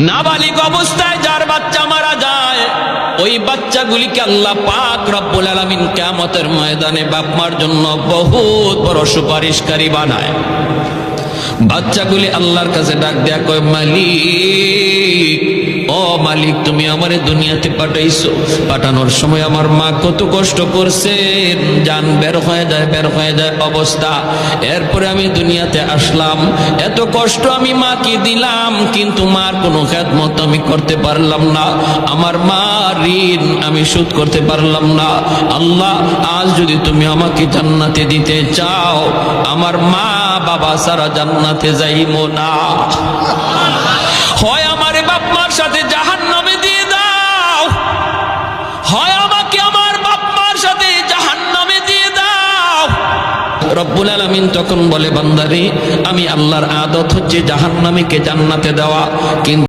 নাবালিগ অবস্থায় যার বাচ্চা মারা যায়, ওই বাচ্চাগুলিকে আল্লাহ পাক রব্বুল আলামিন কিয়ামতের ময়দানে বাপ মার জন্য বহুত বড় সুপারিশকারী বানায়। বাচ্চাগুলি আল্লাহর কাছে ডাক দেয়া কয়, মালিক, ও মালিক, তুমি আমারে দুনিয়াতে পাঠাইছো, পাঠানোর সময় আমার মা কত কষ্ট করছেন, জান বের হয়ে যায় অবস্থা। এরপরে আমি দুনিয়াতে আসলাম, এত কষ্ট আমি মাকে দিলাম, কিন্তু মার কোনো খেদমত আমি করতে পারলাম না, আমার মা ঋণ আমি শোধ করতে পারলাম না। আল্লাহ, আজ যদি তুমি আমাকে জান্নাতে দিতে চাও, আমার মা বাবা সারা জান্নাতে যাইবো না, হয় আমারে বাপ মার সাথে জাহান্নামে দিয়ে দাও, হয় আমাকে আমার বাপ মার সাথে জাহান্নামে দিয়ে দাও। রব্বুল আলামিন তখন বলে, বান্দারে, আমি আল্লাহর আদত হচ্ছে জাহান্নামীকে জান্নাতে দেওয়া, কিন্তু